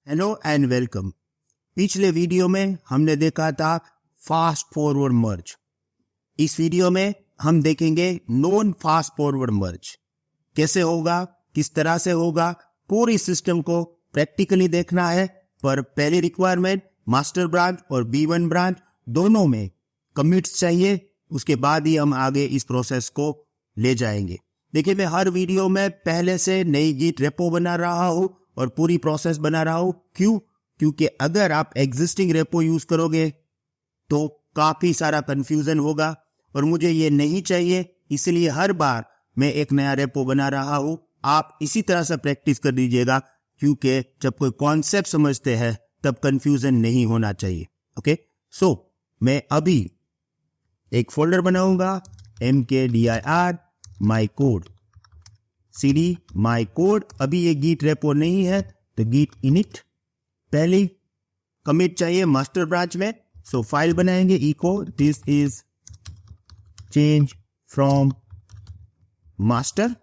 Hello and welcome. पिछले video में हमने देखा था फास्ट फॉरवर्ड मर्ज। इस वीडियो में हम देखेंगे नॉन फास्ट फॉरवर्ड मर्ज कैसे होगा, किस तरह से होगा। पूरी सिस्टम को प्रैक्टिकली देखना है, पर पहली रिक्वायरमेंट मास्टर ब्रांच और B1 ब्रांच दोनों में कमिट्स चाहिए। उसके बाद ही हम आगे इस प्रोसेस को ले जाएंगे। देखिए, मैं हर वीडियो में पहले से नई गिट रेपो बना रहा हूं और पूरी प्रोसेस बना रहा हूं। क्यों? क्योंकि अगर आप एग्जिस्टिंग रेपो यूज करोगे तो काफी सारा कंफ्यूजन होगा और मुझे ये नहीं चाहिए। इसलिए हर बार मैं एक नया रेपो बना रहा हूं। आप इसी तरह से प्रैक्टिस कर दीजिएगा, क्योंकि जब कोई कॉन्सेप्ट समझते हैं तब कंफ्यूजन नहीं होना चाहिए। ओके, सो मैं अभी एक फोल्डर बनाऊंगा, mkdir my code cd my code. अभी ये git रेपो नहीं है तो git init। पहली कमिट चाहिए मास्टर ब्रांच में, सो फाइल बनाएंगे echo this is change from master.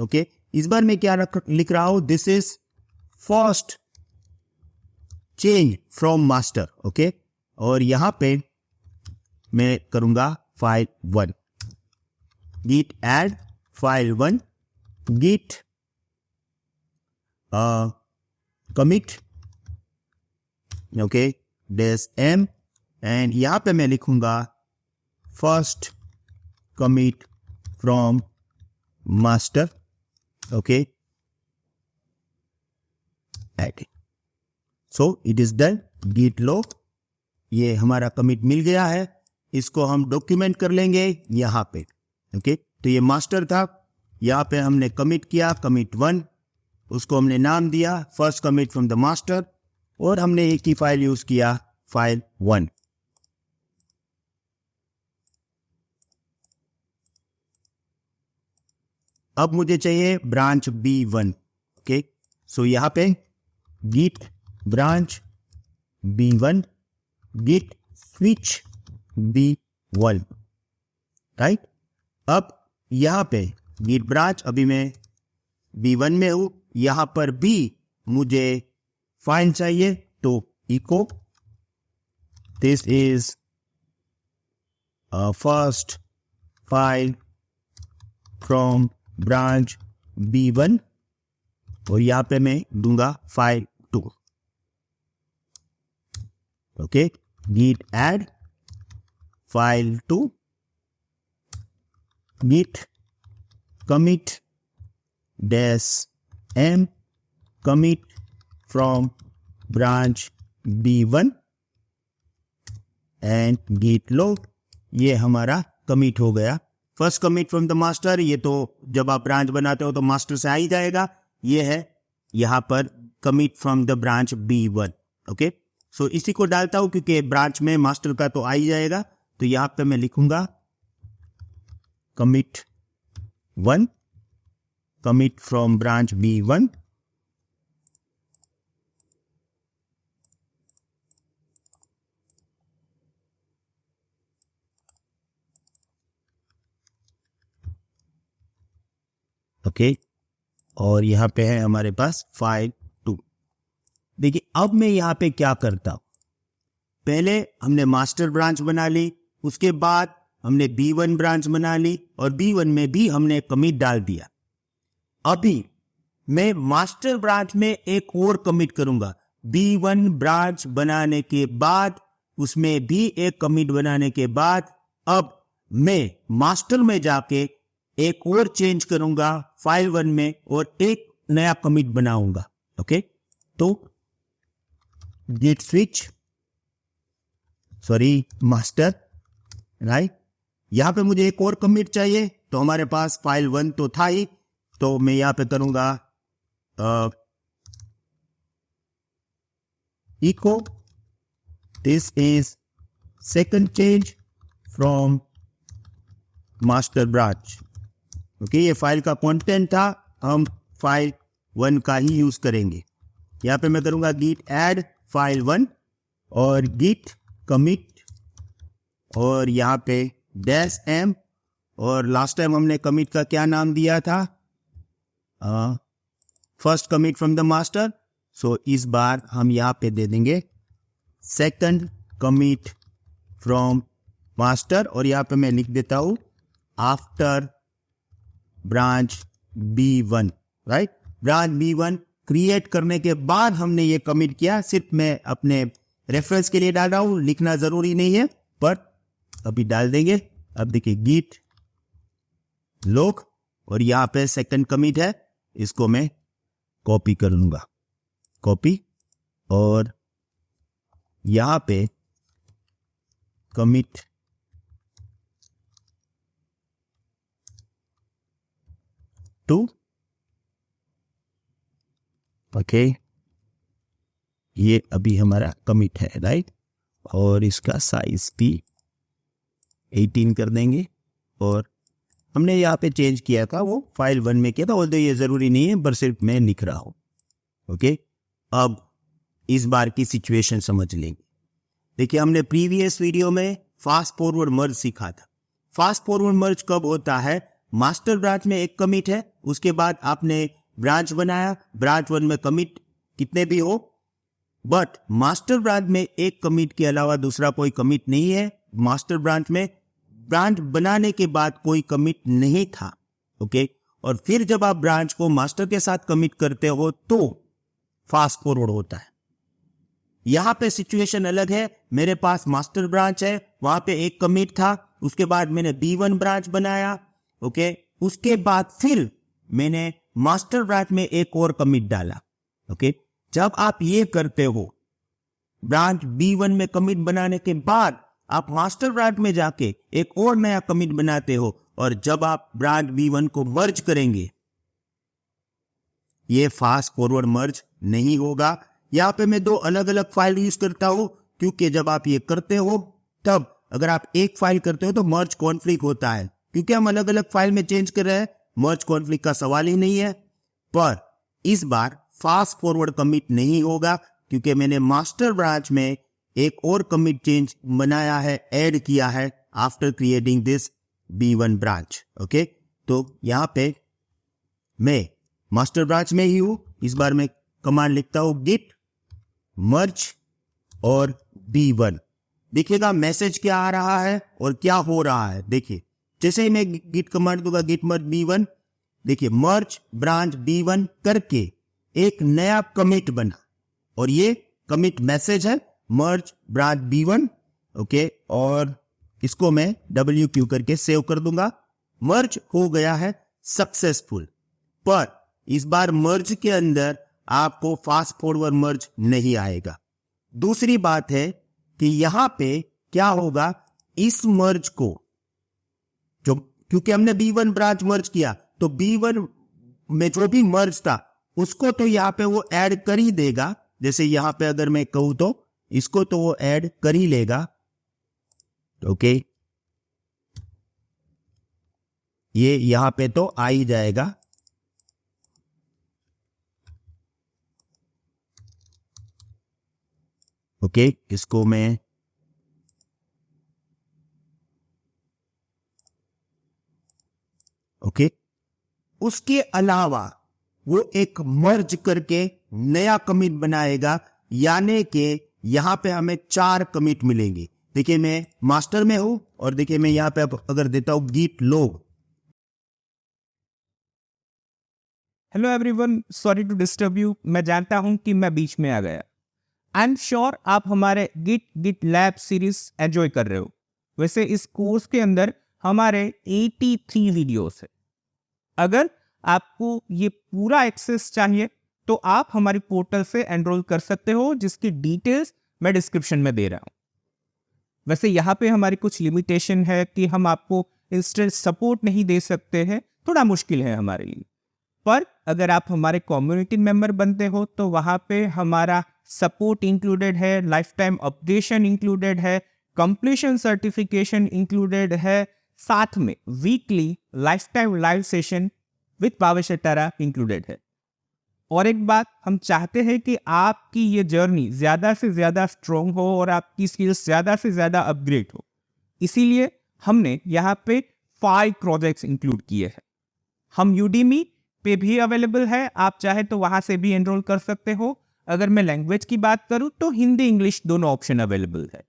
Okay, इस बार मैं क्या लिख रहा हूं, this is first change from master. Okay, और यहां पे मैं करूंगा file 1, git add file 1, git commit okay dash m, एंड यहां पे मैं लिखूंगा first commit from master। Okay, add, so it is done। git log, ये हमारा कमिट मिल गया है। इसको हम डॉक्यूमेंट कर लेंगे यहां पे। ओके, तो ये मास्टर था, यहां पे हमने कमिट किया कमिट 1, उसको हमने नाम दिया first commit from the master, और हमने एक ही फाइल यूज किया फाइल 1। अब मुझे चाहिए ब्रांच B1। ओके, सो यहां पे git branch B1 git switch B1, right. अब यहां पे git ब्रांच, अभी मैं B1 में हूं, यहां पर भी मुझे फाइल चाहिए, तो echo this is first file from branch B1, और यहां पे मैं दूंगा file 2। Okay, git add file 2, git commit dash m commit from branch B1 and git log। ये हमारा कमिट हो गया। First commit from the master, ये तो जब आप ब्रांच बनाते हो तो मास्टर से आ ही जाएगा। ये है यहां पर commit from the branch B1। Okay, so इसी को डालता हूं क्योंकि ब्रांच में मास्टर का तो आ ही जाएगा। तो यहां पे मैं लिखूंगा commit 1 commit from branch B1, okay, और यहां पे है हमारे पास फाइल 2। देखिए, अब मैं यहां पे क्या करता हूं, पहले हमने मास्टर ब्रांच बना ली, उसके बाद हमने B1 ब्रांच बना ली और B1 में भी हमने कमिट डाल दिया। अभी मैं मास्टर ब्रांच में एक और कमिट करूंगा। B1 ब्रांच बनाने के बाद, उसमें भी एक कमिट बनाने के बाद, अब मैं मास्टर में जाके एक और चेंज करूंगा फाइल 1 में और एक नया कमिट बनाऊंगा। ओके, तो git switch मास्टर, राइट। यहां पे मुझे एक और कमिट चाहिए, तो हमारे पास फाइल 1 तो था ही, तो मैं यहां पे करूंगा echo this is second change from master branch. Okay, ये फाइल का कंटेंट था, हम फाइल 1 का ही यूज करेंगे। यहां पे मैं करूंगा git add फाइल 1 और git commit, और यहां पे dash m, और लास्ट टाइम हमने कमिट का क्या नाम दिया था, first commit from the master. So इस बार हम यहाँ पे दे देंगे सेकंड कमिट फ्रॉम मास्टर, और यहाँ पे मैं लिख देता हूँ after branch B1, right. Branch B1 create करने के बाद हमने ये कमिट किया, सिर्फ मैं अपने रेफरेंस के लिए डाल रहा हूँ, लिखना जरूरी नहीं है, पर अभी डाल देंगे। अब देखिए git log, और यहाँ पे सेकंड कमिट है, इसको मैं कॉपी कर लूंगा, कॉपी, और यहाँ पे कमिट टू, ओके, ये अभी हमारा कमिट है, राइट। और इसका साइज भी 18 कर देंगे, और हमने यहाँ पे चेंज किया था, वो फाइल 1 में किया था, और ये जरूरी नहीं है, पर सिर्फ मैं लिख रहा हूं, ओके। अब इस बार की सिचुएशन समझ लेंगे। देखिए, हमने प्रीवियस वीडियो में फास्ट फॉरवर्ड मर्ज सीखा था। फास्ट फॉरवर्ड मर्ज कब होता है? मास्टर ब्रांच में एक कमिट है, उसके बाद आपने ब्रांच बनाया, ब्रांच 1 में कमिट कितने भी हो, बट मास्टर ब्रांच में एक कमिट के अलावा दूसरा कोई कमिट नहीं है। मास्टर ब्रांच में ब्रांच बनाने के बाद कोई कमिट नहीं था, ओके। और फिर जब आप ब्रांच को मास्टर के साथ कमिट करते हो तो फास्ट फॉरवर्ड होता है। यहां पे सिचुएशन अलग है, मेरे पास मास्टर ब्रांच है, वहां पे एक कमिट था, उसके बाद मैंने B1 ब्रांच बनाया, ओके। उसके बाद फिर मैंने मास्टर ब्रांच में एक और कमिट डाला, ओके। जब आप ये करते हो, ब्रांच B1 में कमिट बनाने के बाद आप मास्टर ब्रांच में जाके एक और नया कमिट बनाते हो, और जब आप ब्रांच B1 को मर्ज करेंगे, ये फास्ट फॉरवर्ड मर्ज नहीं होगा। यहां पे मैं 2 अलग अलग फाइल यूज करता हूं, क्योंकि जब आप ये करते हो, तब अगर आप एक फाइल करते हो तो मर्ज कॉन्फ्लिक्ट होता है, क्योंकि हम अलग अलग फाइल में चेंज कर रहे हैं, मर्ज कॉन्फ्लिक्ट का सवाल ही नहीं है। पर इस बार फास्ट फॉरवर्ड कमिट नहीं होगा, क्योंकि मैंने मास्टर ब्रांच में एक और कमिट चेंज बनाया है, ऐड किया है after creating this B1 branch, okay. तो यहां पे मैं मास्टर ब्रांच में ही हूं, इस बार मैं कमांड लिखता हूं git merge और B1। देखिएगा मैसेज क्या आ रहा है और क्या हो रहा है। देखिए, जैसे ही मैं git कमांड दूंगा git merge B1, देखिए merge ब्रांच B1 करके एक नया कमिट बना, और ये कमिट मैसेज है merge ब्रांच B1, ओके। और इसको मैं WQ करके सेव कर दूंगा। मर्ज हो गया है सक्सेसफुल, पर इस बार मर्ज के अंदर आपको फास्ट फॉरवर्ड मर्ज नहीं आएगा। दूसरी बात है कि यहां पे क्या होगा, इस मर्ज को जो, क्योंकि हमने B1 ब्रांच मर्ज किया, तो B1 में जो भी मर्ज था उसको तो यहां पे वो ऐड कर ही देगा। जैसे यहां पे अगर मैं कहूं तो इसको तो वो ऐड कर ही लेगा, ओके। ये यहां पे तो आ ही जाएगा, ओके। इसको मैं ओके। उसके अलावा वो एक मर्ज करके नया कमिट बनाएगा, यानी कि यहां पे हमें 4 कमिट मिलेंगे। देखिए, मैं मास्टर में हूं, और देखिए मैं यहां पे अगर देता हूं git log। Hello everyone, sorry to disturb you. मैं जानता हूं कि मैं बीच में आ गया। आई एम श्योर आप हमारे गिट लैब सीरीज एंजॉय कर रहे हो। वैसे इस कोर्स के अंदर हमारे 83 वीडियोस है। अगर आपको ये पूरा एक्सेस चाहिए तो आप हमारी पोर्टल से एनरोल कर सकते हो, जिसकी डिटेल्स मैं डिस्क्रिप्शन में दे रहा हूं। वैसे यहाँ पे हमारी कुछ लिमिटेशन है कि हम आपको इंस्टेंट सपोर्ट नहीं दे सकते हैं, थोड़ा मुश्किल है हमारे लिए। पर अगर आप हमारे कम्युनिटी मेंबर बनते हो तो वहाँ पे हमारा सपोर्ट इंक्लूडेड है, लाइफ टाइम अपडेशन इंक्लूडेड है, कंप्लीशन सर्टिफिकेशन इंक्लूडेड है, साथ में weekly lifetime live session with Bhavesh Attara included है। और एक बात, हम चाहते हैं कि आपकी ये जर्नी ज़्यादा से ज़्यादा स्ट्रॉन्ग हो और आपकी स्किल्स ज़्यादा से ज़्यादा अपग्रेड हो। इसीलिए हमने यहाँ पे 5 प्रोजेक्ट्स इंक्लूड किए हैं। हम यूडीमी पे भी अवेलेबल है, आप चाहे तो वहाँ से भी एनरोल कर सकते हो। अगर मैं लैंग्वेज की बात करूं तो हिंदी इंग्लिश दोनों ऑप्शन अवेलेबल है।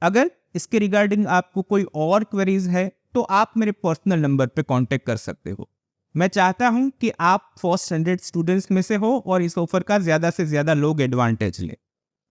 अगर इसके रिगार्डिंग आपको कोई और क्वेरीज है तो आप मेरे पर्सनल नंबर पे कांटेक्ट कर सकते हो। मैं चाहता हूं कि आप फर्स्ट 100 स्टूडेंट्स में से हो और इस ऑफर का ज़्यादा से ज़्यादा लोग एडवांटेज लें।